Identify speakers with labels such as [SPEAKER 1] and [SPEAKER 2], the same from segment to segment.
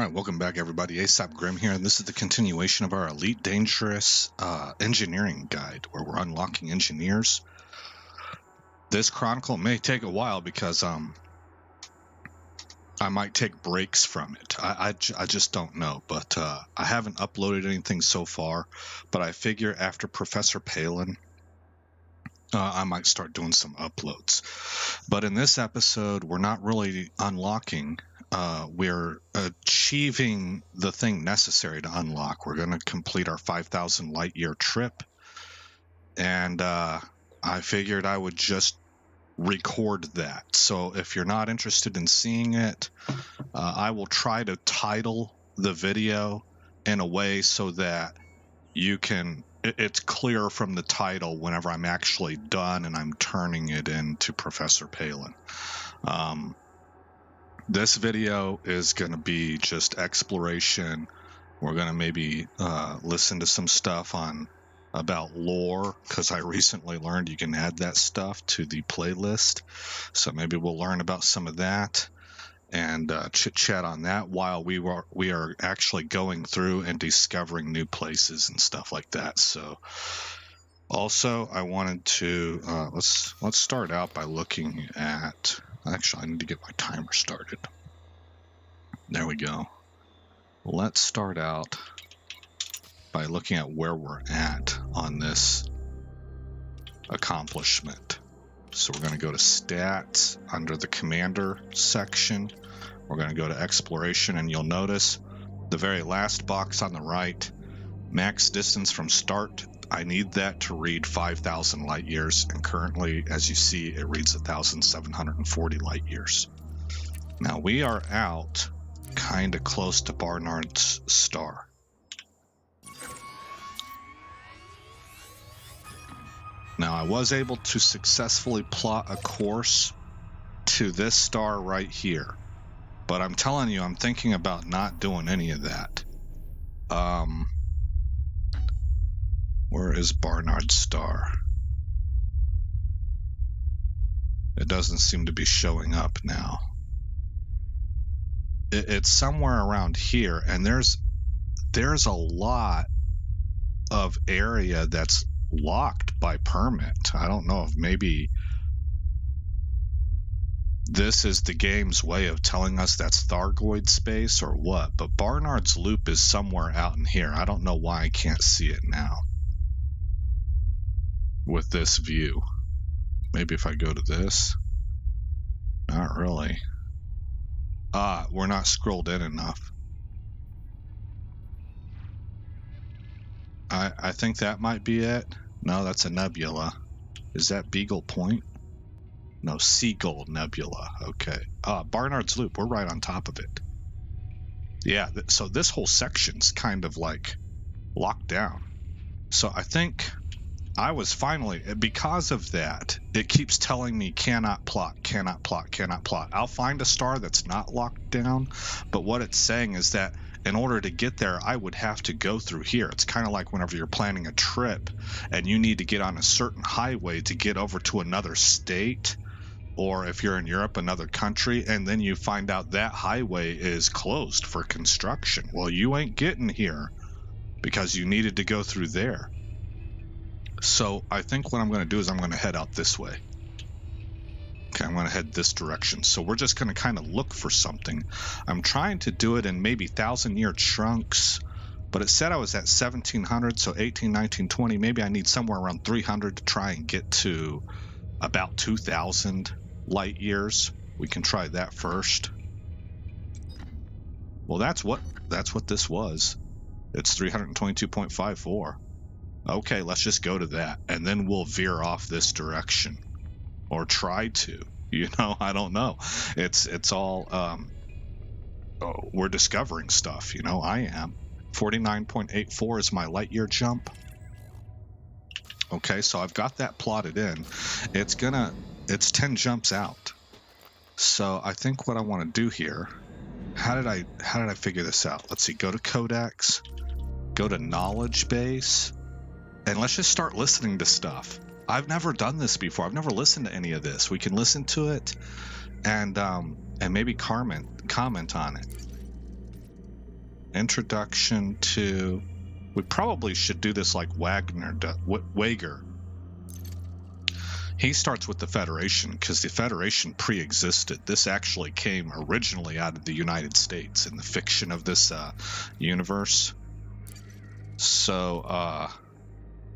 [SPEAKER 1] Alright, welcome back everybody. ASAP Grim here, and this is the continuation of our Elite Dangerous engineering guide, where we're unlocking engineers. This chronicle may take a while because I might take breaks from it. I just don't know, but I haven't uploaded anything so far, but I figure after Professor Palin, I might start doing some uploads. But in this episode, we're not really unlocking. We're achieving the thing necessary to unlock. We're going to complete our 5,000 light year trip, and I figured I would just record that. So if you're not interested in seeing it, I will try to title the video in a way so that you can, it's clear from the title whenever I'm actually done and I'm turning it into Professor Palin. This video is going to be just exploration. We're going to maybe listen to some stuff about lore, because I recently learned you can add that stuff to the playlist. So maybe we'll learn about some of that and chit-chat on that while we are actually going through and discovering new places and stuff like that. So also I wanted to let's start out by looking at, actually I need to get my timer started. There we go. Let's start out by looking at where we're at on this accomplishment. So we're going to go to stats under the commander section. We're going to go to exploration, and you'll notice the very last box on the right, max distance from start. I need that to read 5,000 light years, and currently, as you see, it reads 1,740 light years. Now we are out kind of close to Barnard's star. Now I was able to successfully plot a course to this star right here, but I'm telling you, I'm thinking about not doing any of that. Where is Barnard's star? It doesn't seem to be showing up now. It's somewhere around here, and there's a lot of area that's locked by permit. I don't know if maybe this is the game's way of telling us that's Thargoid space or what, but Barnard's Loop is somewhere out in here. I don't know why I can't see it now with this view. Maybe if I go to this. Not really. We're not scrolled in enough. I think that might be it. No, that's a nebula. Is that Beagle Point? No, Seagull Nebula. Okay. Barnard's Loop. We're right on top of it. Yeah, so this whole section's kind of like locked down. So I think I was finally, because of that, it keeps telling me cannot plot, cannot plot, cannot plot. I'll find a star that's not locked down, but what it's saying is that in order to get there, I would have to go through here. It's kind of like whenever you're planning a trip and you need to get on a certain highway to get over to another state, or if you're in Europe, another country, and then you find out that highway is closed for construction. Well, you ain't getting here because you needed to go through there. So I think what I'm going to do is I'm going to head out this way. Okay, I'm going to head this direction. So we're just going to kind of look for something. I'm trying to do it in maybe 1,000-year chunks, but it said I was at 1,700, so 18, 19, 20. Maybe I need somewhere around 300 to try and get to about 2,000 light years. We can try that first. Well, that's what this was. It's 322.54. Okay, let's just go to that, and then we'll veer off this direction, or try to. You know, I don't know. It's all we're discovering stuff. You know, I am. 49.84 is my light year jump. Okay, so I've got that plotted in. It's 10 jumps out. So I think what I want to do here. How did I figure this out? Let's see. Go to Codex. Go to Knowledge Base. And let's just start listening to stuff. I've never done this before. I've never listened to any of this. We can listen to it and maybe comment on it. introduction to... We probably should do this like Wager. He starts with the Federation because the Federation pre-existed. This actually came originally out of the United States in the fiction of this universe. So,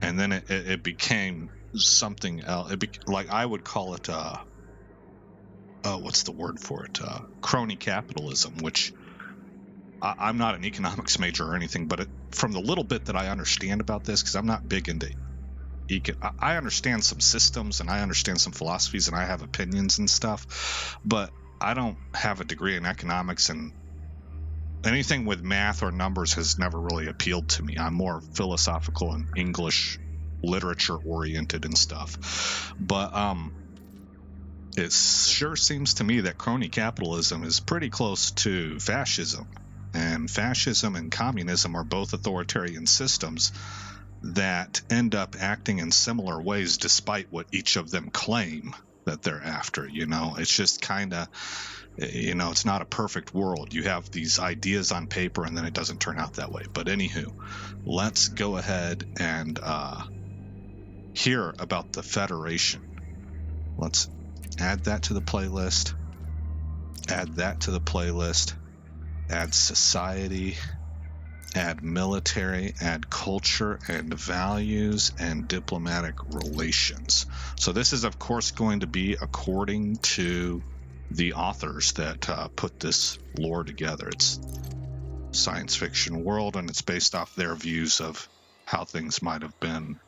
[SPEAKER 1] and then it became something else. Like I would call it, what's the word for it? Crony capitalism, which I'm not an economics major or anything, but from the little bit that I understand about this, because I'm not big into I understand some systems and I understand some philosophies and I have opinions and stuff, but I don't have a degree in economics, and anything with math or numbers has never really appealed to me. I'm more philosophical and English literature oriented and stuff. But it sure seems to me that crony capitalism is pretty close to fascism. And fascism and communism are both authoritarian systems that end up acting in similar ways despite what each of them claim that they're after. It's just kind of, it's not a perfect world. You have these ideas on paper and then it doesn't turn out that way. But anywho, let's go ahead and hear about the Federation. Let's add that to the playlist, add that to the playlist, add society, add military, add culture and values, and diplomatic relations. So this is, of course, going to be according to the authors that put this lore together. It's science fiction world, and it's based off their views of how things might have been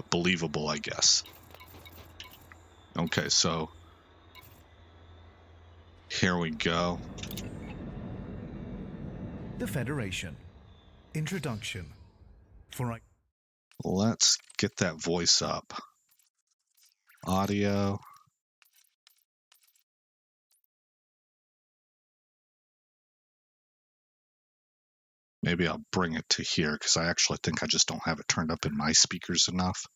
[SPEAKER 1] believable, I guess. Okay, so here we go.
[SPEAKER 2] The Federation. Introduction.
[SPEAKER 1] Let's get that voice up. Audio. Maybe I'll bring it to here because I actually think I just don't have it turned up in my speakers enough.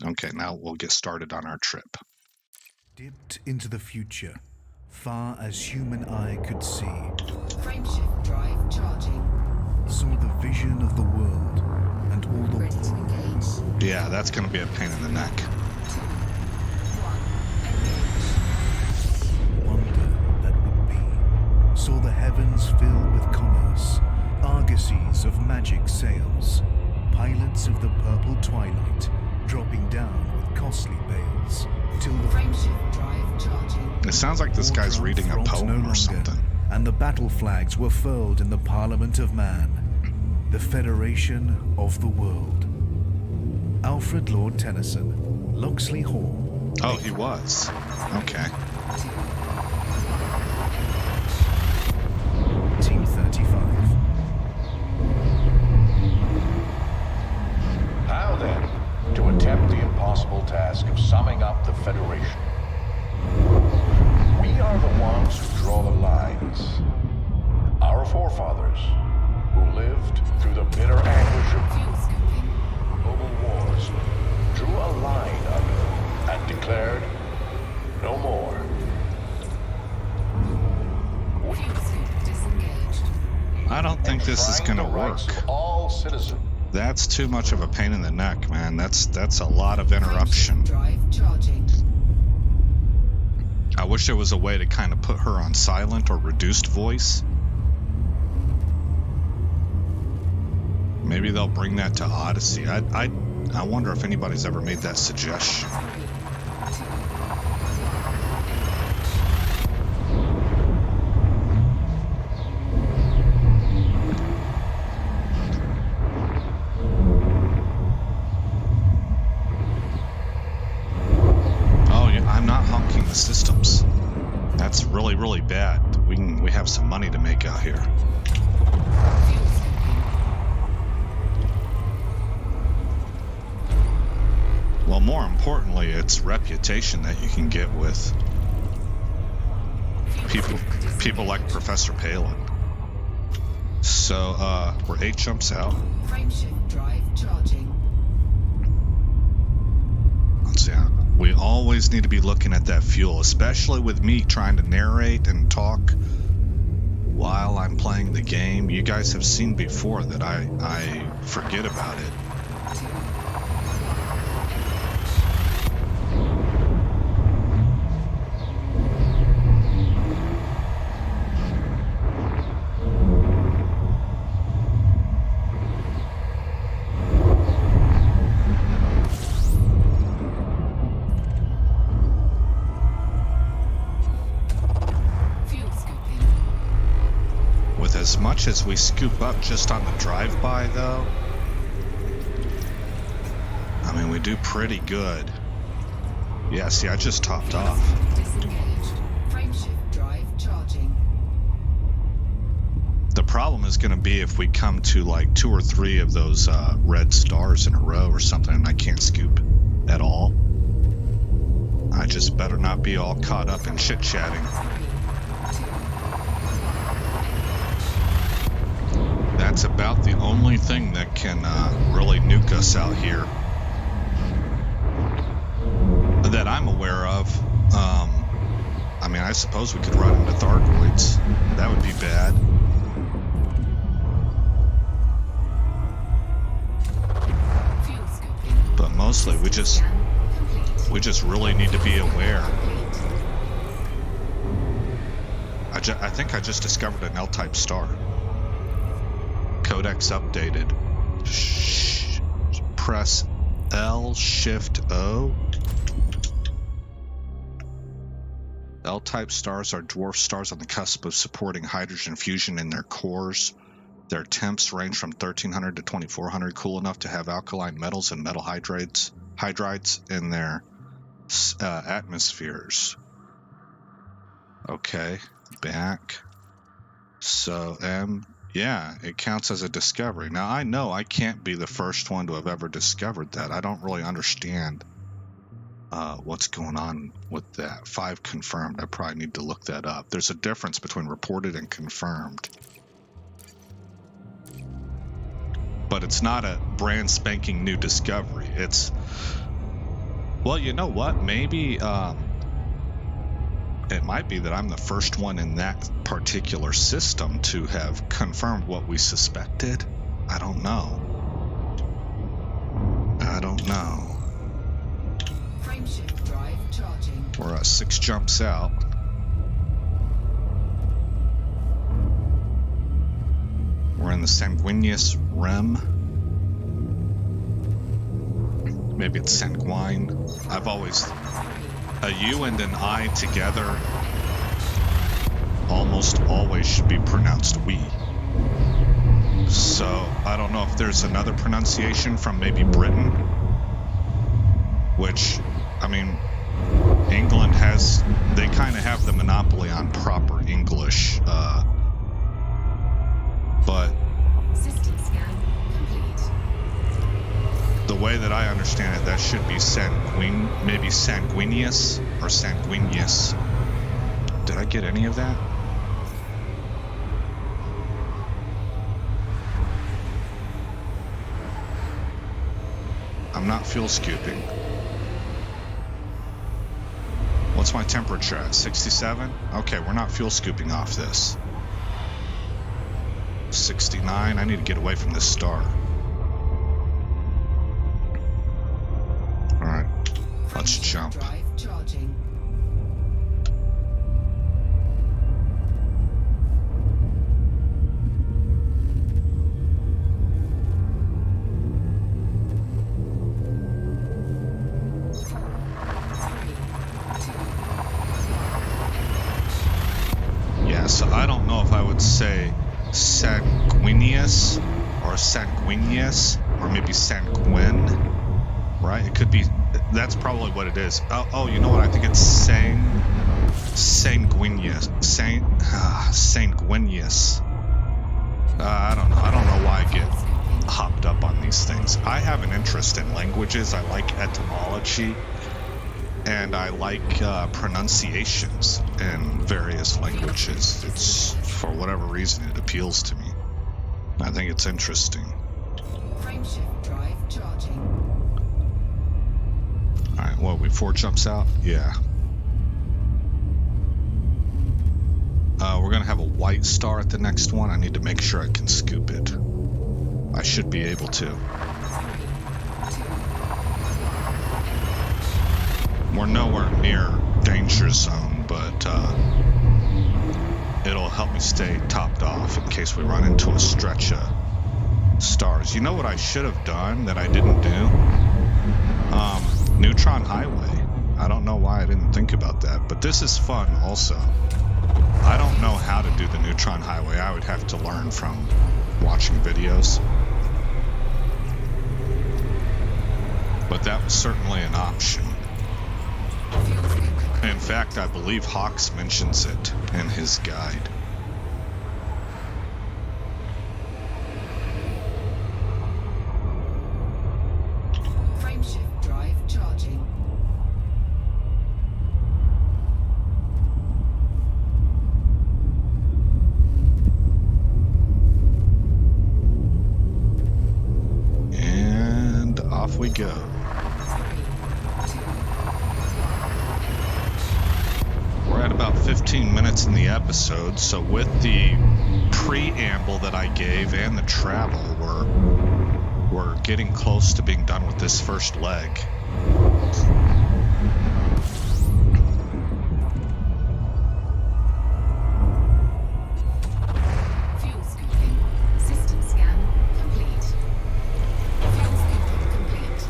[SPEAKER 1] Okay, now we'll get started on our trip.
[SPEAKER 2] Dipped into the future, far as human eye could see.
[SPEAKER 3] Frameshift drive charging.
[SPEAKER 2] Saw the vision of the world and all the...
[SPEAKER 3] Ready to engage.
[SPEAKER 1] Yeah, that's going to be a pain in the neck.
[SPEAKER 3] 2, 1, engage.
[SPEAKER 2] Wonder that would be. Saw the heavens fill with commerce, argosies of magic sails, pilots of the purple twilight, dropping down with costly bales, till the...
[SPEAKER 3] Frameshift drive charging.
[SPEAKER 1] It sounds like this guy's reading a poem or something.
[SPEAKER 2] And the battle flags were furled in the Parliament of Man, the Federation of the World. Alfred Lord Tennyson, Locksley Hall.
[SPEAKER 1] Oh, he was. Okay.
[SPEAKER 2] Team 35.
[SPEAKER 4] Now then, to attempt the impossible task of summing up the Federation. We are the ones who draw the lines. Our forefathers, who lived through the bitter anguish of
[SPEAKER 3] Fuel scooping.
[SPEAKER 4] global wars, drew a line under and declared, no more.
[SPEAKER 3] Fuel scoop disengaged.
[SPEAKER 1] I don't think this is going to
[SPEAKER 4] Enshrined the rights
[SPEAKER 1] work.
[SPEAKER 4] of all citizens.
[SPEAKER 1] That's too much of a pain in the neck, man. That's a lot of interruption.
[SPEAKER 3] Frameshift drive charging.
[SPEAKER 1] I wish there was a way to kind of put her on silent or reduced voice. Maybe they'll bring that to Odyssey. I wonder if anybody's ever made that suggestion.
[SPEAKER 3] 3, 2,
[SPEAKER 1] Oh, yeah, I'm not honking the systems. That's really, really bad. We have some money to make out here.
[SPEAKER 3] fuel scooping.
[SPEAKER 1] Well, more importantly, it's reputation that you can get with people like Professor Palin. So, we're 8 jumps out.
[SPEAKER 3] Frameshift drive charging.
[SPEAKER 1] Let's see. We always need to be looking at that fuel, especially with me trying to narrate and talk. while I'm playing the game. You guys have seen before that I forget about it. As much as we scoop up just on the drive-by, though, I mean, we do pretty good. Yeah, see, I just topped off.
[SPEAKER 3] Disengaged. Frameshift drive charging.
[SPEAKER 1] The problem is going to be if we come to like 2 or 3 of those red stars in a row or something, and I can't scoop at all. I just better not be all caught up in chit-chatting. That's about the only thing that can really nuke us out here that I'm aware of. I mean, I suppose we could run into Thargoids. That would be bad. But mostly, we just really need to be aware. I think I just discovered an L-type star. Codex updated. Press L, Shift O. L-type stars are dwarf stars on the cusp of supporting hydrogen fusion in their cores. Their temps range from 1300 to 2400, cool enough to have alkaline metals and metal hydrides in their atmospheres. Okay, back. So yeah, it counts as a discovery. Now, I know I can't be the first one to have ever discovered that. I don't really understand what's going on with that. 5 confirmed. I probably need to look that up. There's a difference between reported and confirmed. But it's not a brand spanking new discovery. It's... Well, you know what? Maybe... it might be that I'm the first one in that particular system to have confirmed what we suspected. I don't know.
[SPEAKER 3] Frameshift drive charging.
[SPEAKER 1] We're 6 jumps out. We're in the sanguineous realm. Maybe it's sanguine. I've always... A U and an I together almost always should be pronounced we. So, I don't know if there's another pronunciation from maybe Britain, which, I mean, England has, they kind of have the monopoly on proper English, but
[SPEAKER 3] System scan complete.
[SPEAKER 1] the way that I understand it, that should be maybe sanguineous or sanguineous. Did I get any of that? I'm not fuel scooping. What's my temperature at? 67? Okay, we're not fuel scooping off this. 69. I need to get away from this star. Alright, let's jump.
[SPEAKER 3] Drive charging.
[SPEAKER 1] Yeah, so I don't know if I would say sanguineous or sanguineous or maybe sanguine, right? It could be, that's probably what it is. Oh, you know what? I think it's sanguineous. Sanguineous. I don't know. I don't know why I get hopped up on these things. I have an interest in languages. I like etymology. And I like pronunciations in various languages. It's, for whatever reason, it appeals to me. I think it's interesting.
[SPEAKER 3] Frameshift drive charging.
[SPEAKER 1] Alright, what, we 4 jumps out? Yeah. We're gonna have a white star at the next one. I need to make sure I can scoop it. I should be able to. We're nowhere near danger zone, but it'll help me stay topped off in case we run into a stretch of stars. You know what I should have done that I didn't do? Neutron Highway. I don't know why I didn't think about that, but this is fun also. I don't know how to do the Neutron Highway. I would have to learn from watching videos. But that was certainly an option. In fact, I believe Hawks mentions it in his guide.
[SPEAKER 3] Frameshift drive charging.
[SPEAKER 1] And off we go. We're at about 15 minutes in the episode, so with the preamble that I gave and the travel, we're getting close to being done with this first leg.
[SPEAKER 3] Fuel scooping. System scan complete. Fuel scooping complete.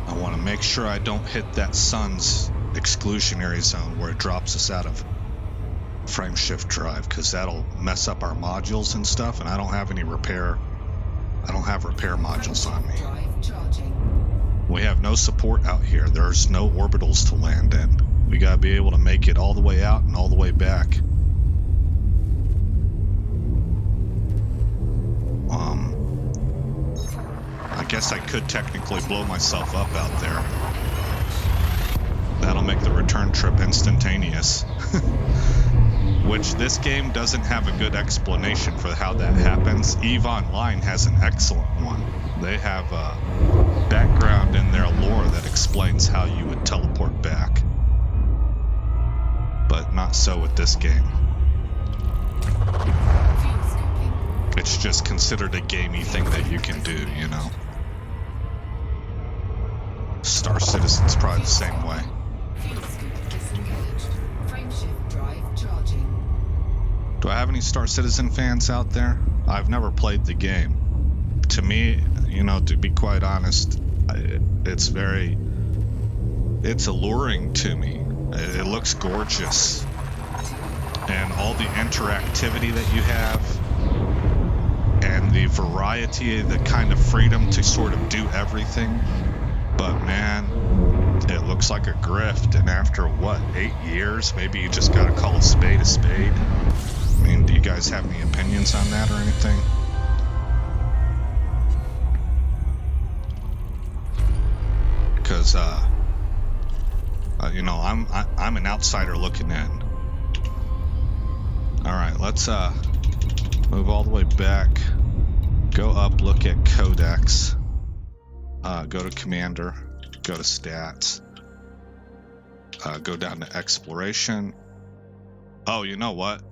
[SPEAKER 1] I want to make sure I don't hit that sun's exclusionary zone where it drops us out of frameshift drive, because that'll mess up our modules and stuff, and I don't have repair modules on me.
[SPEAKER 3] Drive charging.
[SPEAKER 1] We have no support out here. There's no orbitals to land in. We gotta be able to make it all the way out and all the way back. I guess I could technically blow myself up out there. That'll make the return trip instantaneous. Which this game doesn't have a good explanation for how that happens. EVE Online has an excellent one. They have a background in their lore that explains how you would teleport back. But not so with this game.
[SPEAKER 3] Fuel scooping.
[SPEAKER 1] It's just considered a gamey thing that you can do, you know. Star Citizen's probably the same way.
[SPEAKER 3] Fuel scoop disengaged. Frameshift drive charging.
[SPEAKER 1] Do I have any Star Citizen fans out there? I've never played the game. To me, you know, to be quite honest, it's alluring to me. It looks gorgeous. And all the interactivity that you have, and the variety, the kind of freedom to sort of do everything. But man, it looks like a grift, and after what, 8 years, maybe you just gotta call a spade a spade. I mean, do you guys have any opinions on that or anything? Because you know, I'm an outsider looking in. All right, let's move all the way back, go up, look at codex, go to commander, go to stats, go down to exploration. Oh, you know what?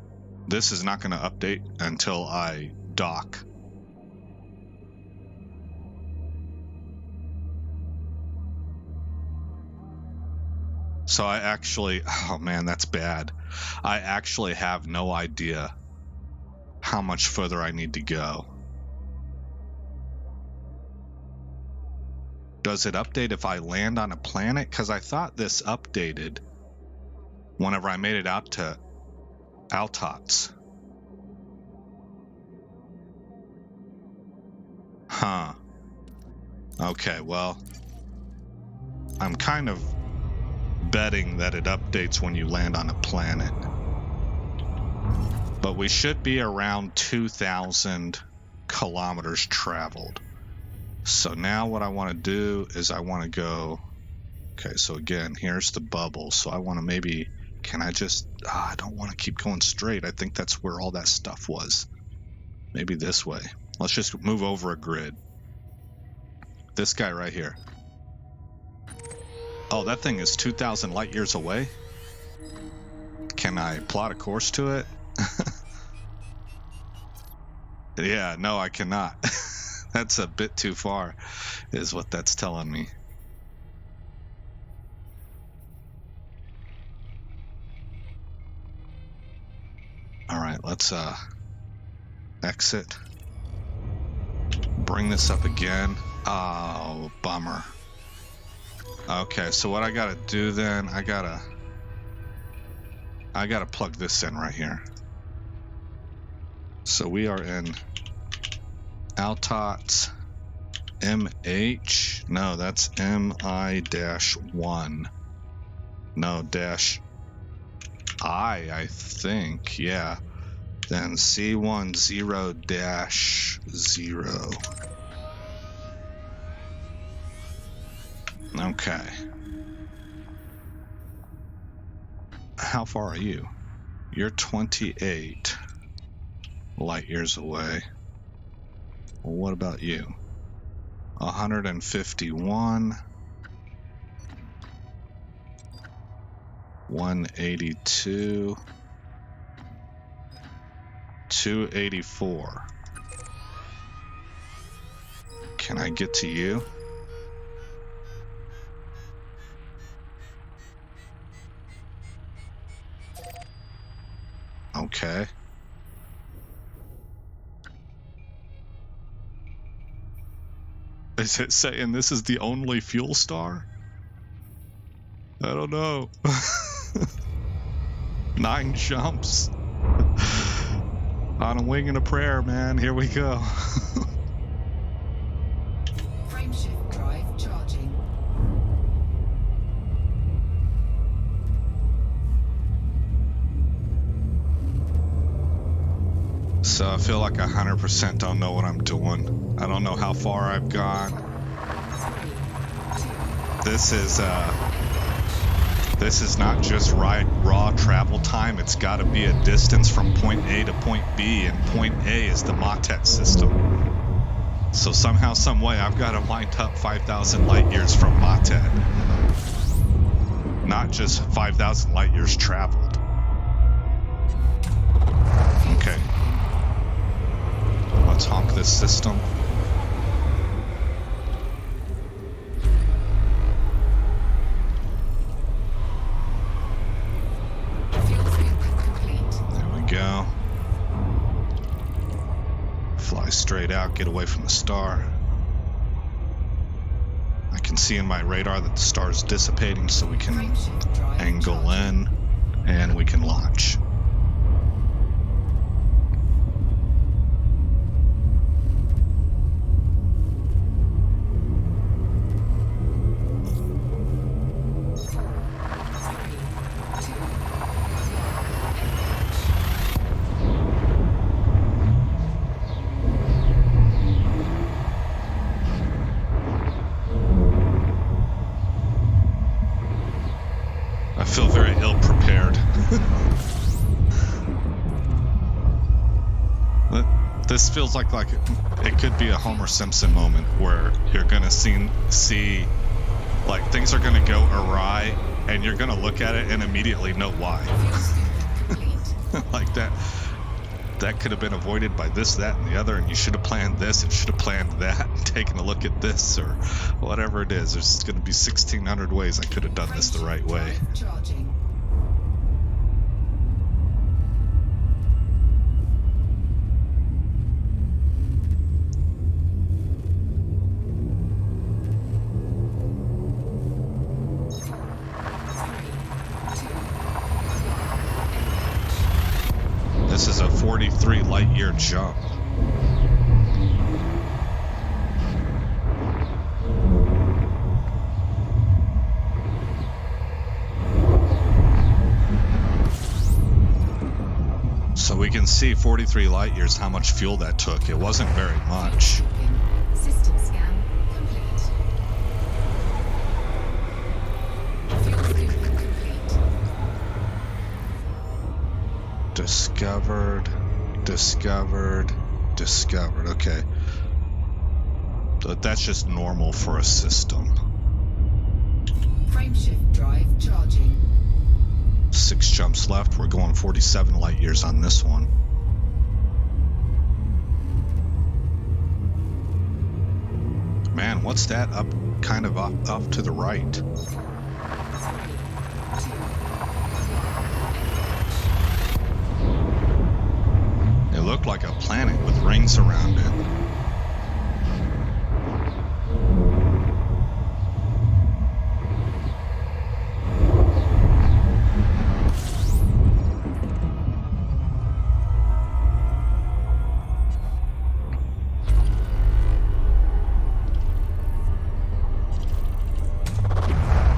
[SPEAKER 1] This is not going to update until I dock. So I actually, oh man, that's bad. I actually have no idea how much further I need to go. Does it update if I land on a planet? Because I thought this updated whenever I made it out to Altots. Huh. Okay, well, I'm kind of betting that it updates when you land on a planet. But we should be around 2,000 kilometers traveled. So now what I want to do is I want to go... Okay, so again, here's the bubble. So I want to maybe... Can I just... I don't want to keep going straight. I think that's where all that stuff was. Maybe this way. Let's just move over a grid. This guy right here. Oh, that thing is 2,000 light years away? Can I plot a course to it? Yeah, no, I cannot. That's a bit too far, is what that's telling me. All right, let's exit. Bring this up again. Oh, bummer. Okay, so what I gotta do then, I gotta plug this in right here. So we are in Altots MH. No, that's MI-1. No, dash I think. Yeah. Then C10-0. Okay. How far are you? You're 28 light years away. Well, what about you? 151. 182. 284. Can I get to you? Okay. Is it saying this is the only fuel star? I don't know. 9 jumps. On a wing and a prayer, man. Here we go.
[SPEAKER 3] Frameshift drive charging.
[SPEAKER 1] So I feel like 100% don't know what I'm doing. I don't know how far I've gone.
[SPEAKER 3] 3, 2,
[SPEAKER 1] This is not just raw travel time. It's got to be a distance from point A to point B, and point A is the Motet system. So somehow, some way, I've got to wind up 5,000 light years from Motet. Not just 5,000 light years traveled. Okay. Let's honk this system. Go. Fly straight out, get away from the star. I can see in my radar that the star is dissipating, so we can angle in and we can launch. I feel very ill-prepared. This feels like it could be a Homer Simpson moment where you're gonna see like things are gonna go awry, and you're gonna look at it and immediately know why. Like that could have been avoided by this, that, and the other, and you should have planned this and should have planned that, and taken a look at this, or whatever it is. There's going to be 1,600 ways I could have done this the right way.
[SPEAKER 3] charging.
[SPEAKER 1] This is a 43 light year jump. So we can see 43 light years how much fuel that took. It wasn't very much.
[SPEAKER 3] System scan complete. Fuel scoop complete.
[SPEAKER 1] Discovered. Okay. But that's just normal for a system.
[SPEAKER 3] Frameshift drive charging.
[SPEAKER 1] 6 jumps left. We're going 47 light years on this one. Man, what's that up, kind of off to the right?
[SPEAKER 3] 3, 2,
[SPEAKER 1] It looked like a planet with rings around it.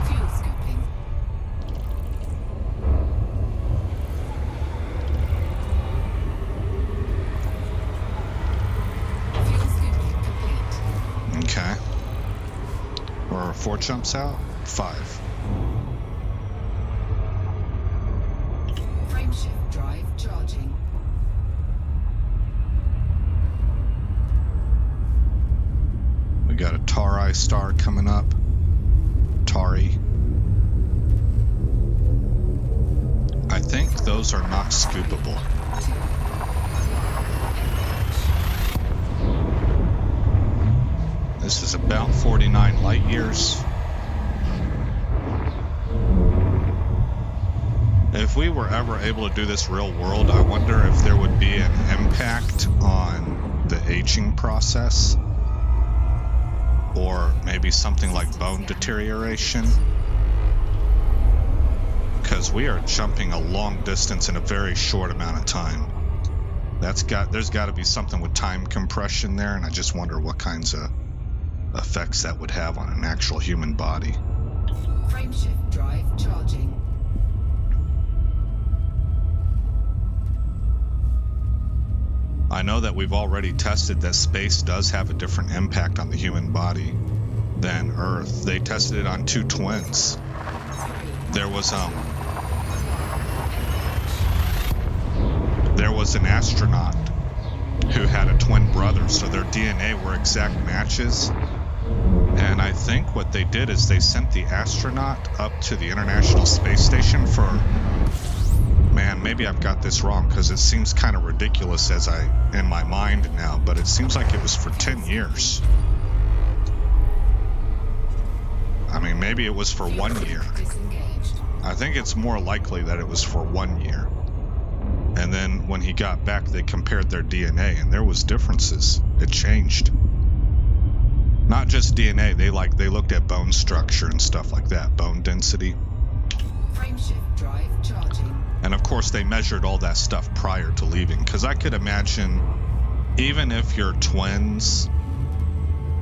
[SPEAKER 3] fuel scooping. Fuel scooping complete.
[SPEAKER 1] Okay. We're 4 jumps out? 5.
[SPEAKER 3] Frameshift drive charging.
[SPEAKER 1] We got a Tari star coming up. Tari. I think those are not scoopable.
[SPEAKER 3] 2,
[SPEAKER 1] This is about 49 light years. If we were ever able to do this real world, I wonder if there would be an impact on the aging process. Or maybe something like bone deterioration. Because we are jumping a long distance in a very short amount of time. There's got to be something with time compression there, and I just wonder what kinds of effects that would have on an actual human body.
[SPEAKER 3] frameshift drive charging.
[SPEAKER 1] I know that we've already tested that space does have a different impact on the human body than Earth. They tested it on 2 twins. There was an astronaut who had a twin brother, so their DNA were exact matches. And I think what they did is they sent the astronaut up to the International Space Station for, man, maybe I've got this wrong because it seems kind of ridiculous in my mind now, but it seems like it was for 10 years. I mean, maybe it was for 1 year.
[SPEAKER 3] Disengaged.
[SPEAKER 1] I think it's more likely that it was for 1 year. And then when he got back, they compared their DNA, and there was differences. It changed. Not just DNA, they looked at bone structure and stuff like that, bone density.
[SPEAKER 3] Frameshift drive charging.
[SPEAKER 1] And of course, they measured all that stuff prior to leaving, because I could imagine, even if you're twins,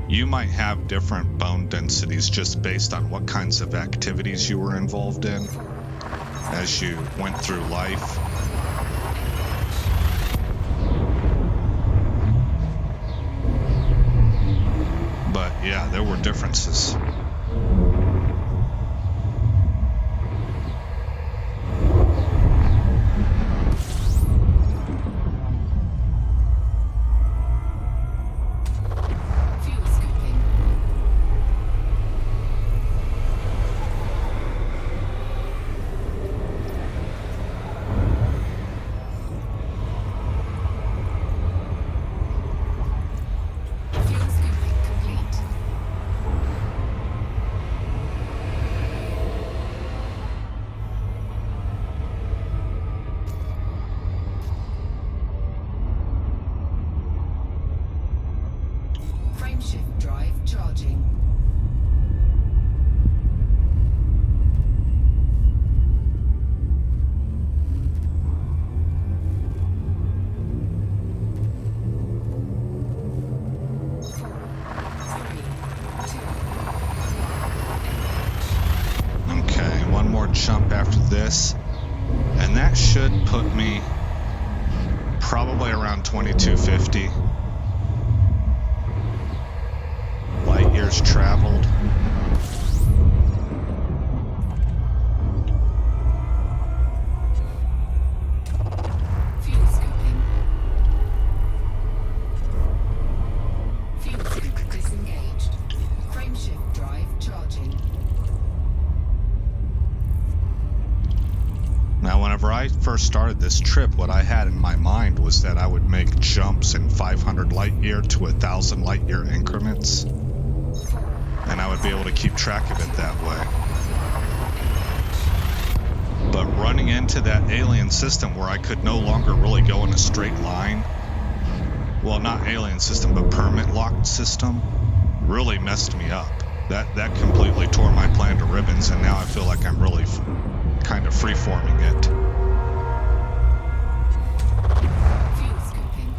[SPEAKER 1] you might have different bone densities just based on what kinds of activities you were involved in as you went through life. But yeah, there were differences.
[SPEAKER 3] Fuel scooping. Fuel scooping complete. Frameshift drive charging.
[SPEAKER 1] Okay, one more jump after this, and that should put me probably around 2250 light years traveled.
[SPEAKER 3] Fuel scooping. Fuel scoop disengaged. Frameshift drive charging.
[SPEAKER 1] first started this trip, what I had in my mind was that I would make jumps in 500 light year to 1,000 light year increments, and I would be able to keep track of it that way. But running into that alien system where I could no longer really go in a straight line, well, not alien system, but permit locked system, really messed me up. That completely tore my plan to ribbons, and now I feel like I'm really kind of free-forming it.
[SPEAKER 3] Fuel scooping.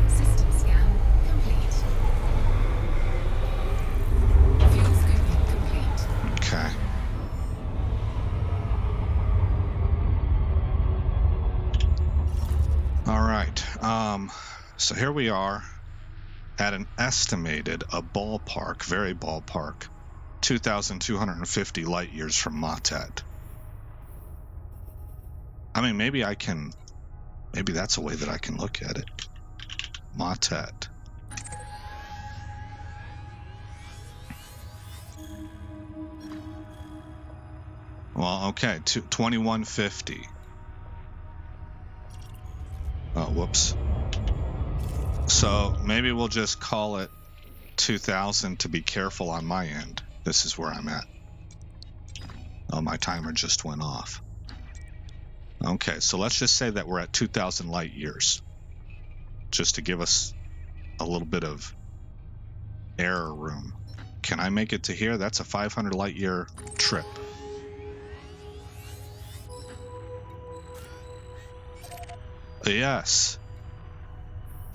[SPEAKER 3] System scan complete. Fuel scooping complete.
[SPEAKER 1] Okay. All right. So here we are at an estimated, a ballpark, very ballpark, 2,250 light years from Matet. I mean, maybe that's a way that I can look at it. Matet. Well, okay, 2150. Oh, whoops. So maybe we'll just call it 2,000 to be careful on my end. This is where I'm at. Oh, my timer just went off. Okay, so let's just say that we're at 2,000 light years, just to give us a little bit of error room. Can I make it to here? That's a 500 light year trip. Yes.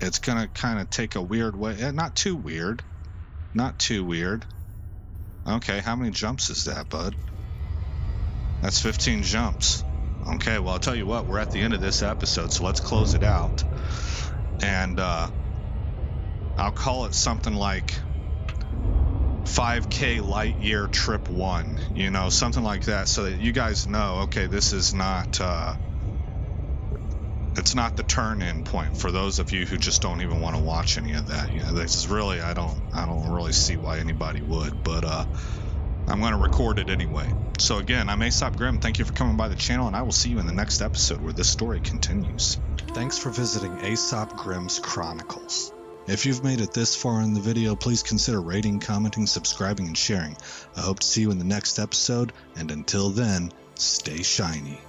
[SPEAKER 1] It's gonna kind of take a weird way. Not too weird. Not too weird. Okay, how many jumps is that, bud? That's 15 jumps. Okay, well, I'll tell you what, we're at the end of this episode, so let's close it out. And I'll call it something like 5K light year trip 1, you know, something like that, so that you guys know, okay, this is not, it's not the turn-in point for those of you who just don't even want to watch any of that. You know, this is really, I don't really see why anybody would, but I'm going to record it anyway. So again, I'm Aesop Grimm. Thank you for coming by the channel, and I will see you in the next episode where this story continues. Thanks for visiting Aesop Grimm's Chronicles. If you've made it this far in the video, please consider rating, commenting, subscribing, and sharing. I hope to see you in the next episode, and until then, stay shiny.